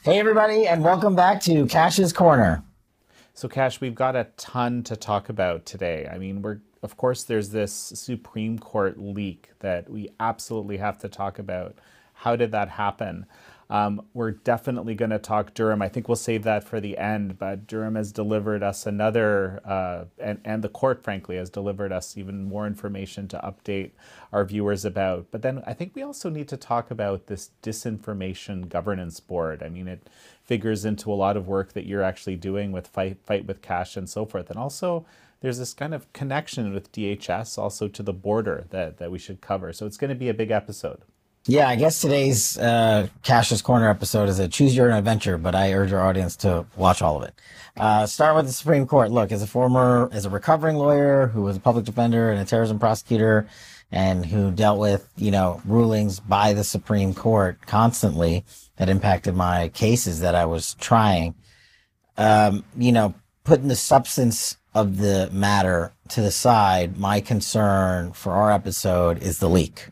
Hey, everybody, and welcome back to Cash's Corner. So, Kash, we've got a ton to talk about today. I mean, of course, there's this Supreme Court leak that we absolutely have to talk about. How did that happen? We're definitely going to talk Durham. I think we'll save that for the end, but Durham has delivered us another, and the court, frankly, has delivered us even more information to update our viewers about. But then I think we also need to talk about this Disinformation Governance Board. I mean, it figures into a lot of work that you're actually doing with Fight with Kash and so forth. And also, there's this kind of connection with DHS also to the border that we should cover. So it's going to be a big episode. Yeah, I guess today's Cash's Corner episode is a choose your own adventure, but I urge our audience to watch all of it. Start with the Supreme Court. Look, as a recovering lawyer who was a public defender and a terrorism prosecutor and who dealt with, rulings by the Supreme Court constantly that impacted my cases that I was trying, putting the substance of the matter to the side, my concern for our episode is the leak.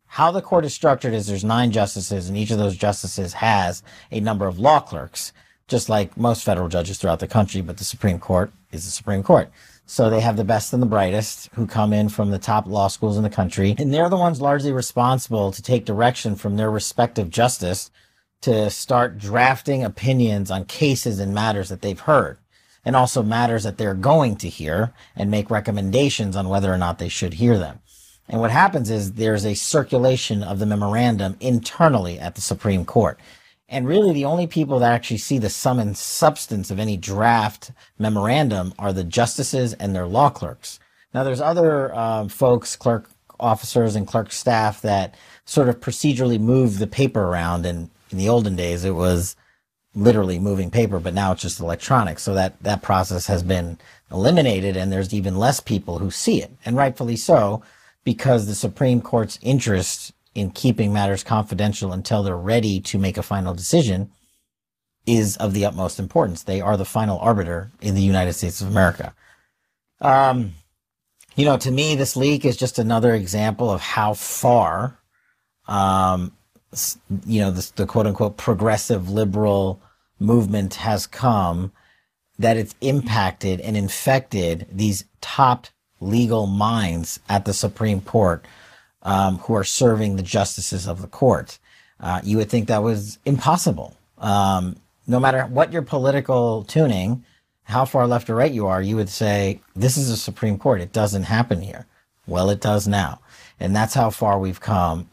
How the court is structured is there's 9 justices, and each of those justices has a number of law clerks, just like most federal judges throughout the country, but the Supreme Court is the Supreme Court. So they have the best and the brightest who come in from the top law schools in the country, and they're the ones largely responsible to take direction from their respective justice to start drafting opinions on cases and matters that they've heard, and also matters that they're going to hear, and make recommendations on whether or not they should hear them. And what happens is there's a circulation of the memorandum internally at the Supreme Court. And really the only people that actually see the sum and substance of any draft memorandum are the justices and their law clerks. Now there's other folks, clerk officers and clerk staff that sort of procedurally move the paper around. And in the olden days, it was literally moving paper, but now it's just electronic. So that process has been eliminated, and there's even less people who see it, and rightfully so, because the Supreme Court's interest in keeping matters confidential until they're ready to make a final decision is of the utmost importance. They are the final arbiter in the United States of America. To me, this leak is just another example of how far, the quote unquote progressive liberal movement has come, that it's impacted and infected these top legal minds at the Supreme Court, who are serving the justices of the court. You would think that was impossible. No matter what your political tuning, how far left or right you are, you would say, this is a Supreme Court. It doesn't happen here. Well, it does now. And that's how far we've come,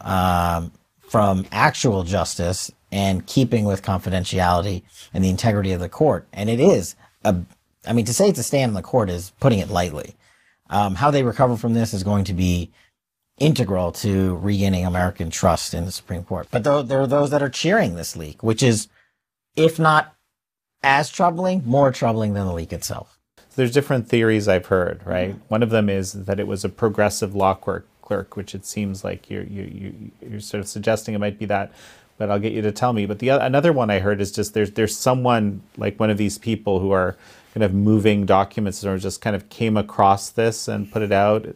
from actual justice and keeping with confidentiality and the integrity of the court. And it is to say it's a stand in the court is putting it lightly. How they recover from this is going to be integral to regaining American trust in the Supreme Court. But there are those that are cheering this leak, which is, if not as troubling, more troubling than the leak itself. There's different theories I've heard, right? Mm-hmm. One of them is that it was a progressive law clerk, which it seems like you're sort of suggesting it might be that, but I'll get you to tell me. But another one I heard is just there's someone like one of these people who are kind of moving documents or just kind of came across this and put it out.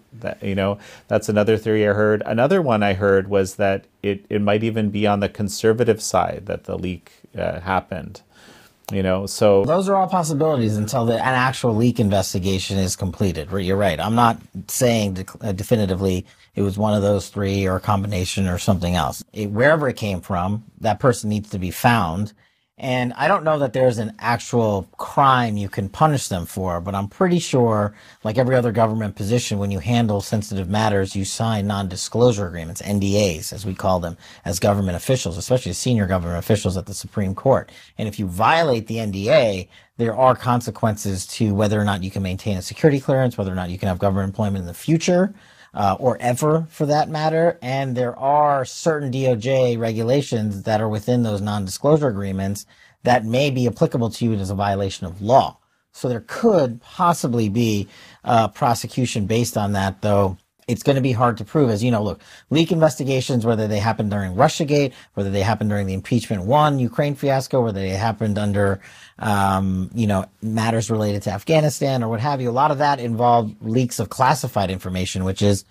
That's another theory I heard. Another one I heard was that it might even be on the conservative side that the leak happened. So those are all possibilities until an actual leak investigation is completed. You're right. I'm not saying definitively it was one of those 3 or a combination or something else. Wherever it came from, that person needs to be found. And I don't know that there's an actual crime you can punish them for, but I'm pretty sure, like every other government position, when you handle sensitive matters, you sign non-disclosure agreements, NDAs, as we call them, as government officials, especially senior government officials at the Supreme Court. And if you violate the NDA, there are consequences to whether or not you can maintain a security clearance, whether or not you can have government employment in the future, or ever for that matter. And there are certain DOJ regulations that are within those non-disclosure agreements that may be applicable to you as a violation of law. So there could possibly be prosecution based on that, though it's going to be hard to prove. As you know, look, leak investigations, whether they happened during Russiagate, whether they happened during the impeachment one Ukraine fiasco, whether they happened under, matters related to Afghanistan or what have you, a lot of that involved leaks of classified information, which is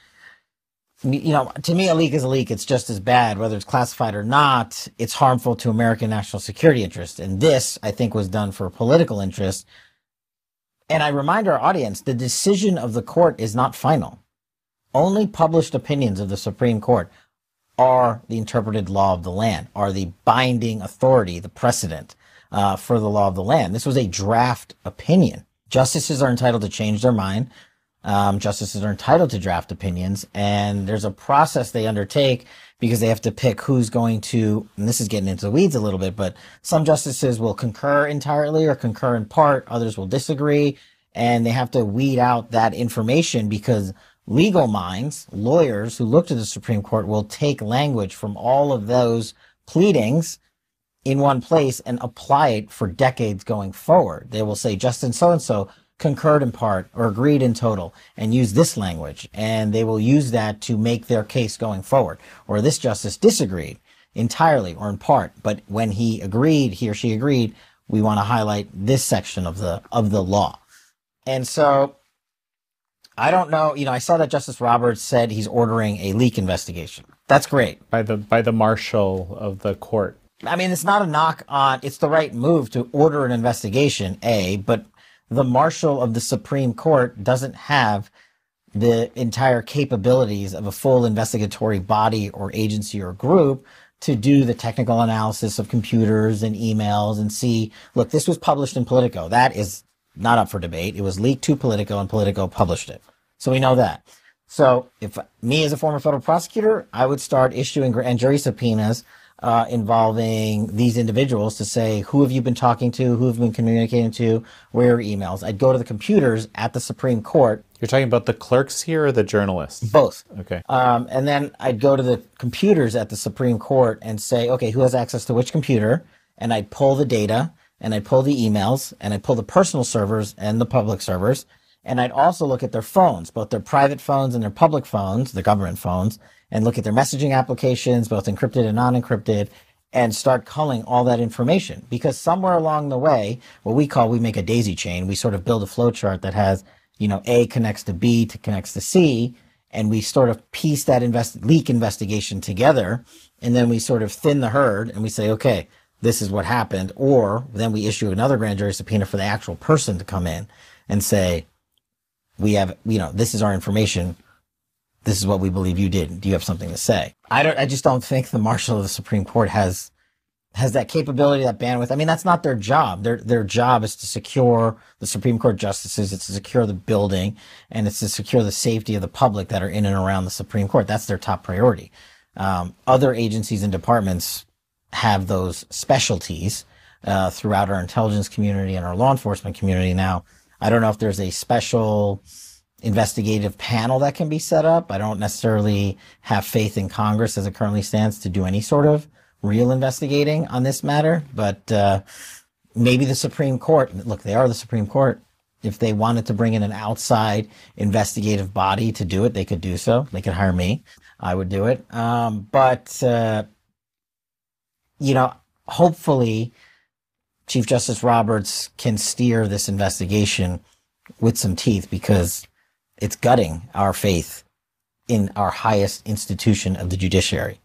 To me, a leak is a leak. It's just as bad, whether it's classified or not. It's harmful to American national security interests. And this, I think, was done for political interest. And I remind our audience, the decision of the court is not final. Only published opinions of the Supreme Court are the interpreted law of the land, are the binding authority, the precedent for the law of the land. This was a draft opinion. Justices are entitled to change their mind. Justices are entitled to draft opinions, and there's a process they undertake because they have to pick who's going to, and this is getting into the weeds a little bit, but some justices will concur entirely or concur in part, others will disagree, and they have to weed out that information because legal minds, lawyers who look to the Supreme Court will take language from all of those pleadings in one place and apply it for decades going forward. They will say, Justice so-and-so concurred in part or agreed in total and use this language, and they will use that to make their case going forward. Or this justice disagreed entirely or in part, but when he or she agreed, we want to highlight this section of the law. And so I don't know, I saw that Justice Roberts said he's ordering a leak investigation. That's great. By the marshal of the court. I mean, it's not a knock on, it's the right move to order an investigation, but the marshal of the Supreme Court doesn't have the entire capabilities of a full investigatory body or agency or group to do the technical analysis of computers and emails and see, look, this was published in Politico. That is not up for debate. It was leaked to Politico and Politico published it. So we know that. So if me as a former federal prosecutor, I would start issuing grand jury subpoenas involving these individuals to say, who have you been talking to? Who have you been communicating to? Where are emails? I'd go to the computers at the Supreme Court. You're talking about the clerks here or the journalists? Both. Okay. And then I'd go to the computers at the Supreme Court and say, okay, who has access to which computer? And I'd pull the data and I'd pull the emails and I'd pull the personal servers and the public servers. And I'd also look at their phones, both their private phones and their public phones, the government phones, and look at their messaging applications, both encrypted and non-encrypted, and start culling all that information. Because somewhere along the way, we make a daisy chain. We sort of build a flow chart that has, A connects to B connects to C, and we sort of piece that leak investigation together, and then we sort of thin the herd, and we say, okay, this is what happened. Or then we issue another grand jury subpoena for the actual person to come in and say, we have, this is our information. This is what we believe you did. Do you have something to say? I just don't think the marshal of the Supreme Court has that capability, that bandwidth. I mean, that's not their job. Their job is to secure the Supreme Court justices. It's to secure the building, and it's to secure the safety of the public that are in and around the Supreme Court. That's their top priority. Other agencies and departments have those specialties throughout our intelligence community and our law enforcement community. Now, I don't know if there's a special investigative panel that can be set up. I don't necessarily have faith in Congress as it currently stands to do any sort of real investigating on this matter, but maybe the Supreme Court, look, they are the Supreme Court. If they wanted to bring in an outside investigative body to do it, they could do so. They could hire me. I would do it. Hopefully Chief Justice Roberts can steer this investigation with some teeth, because it's gutting our faith in our highest institution of the judiciary.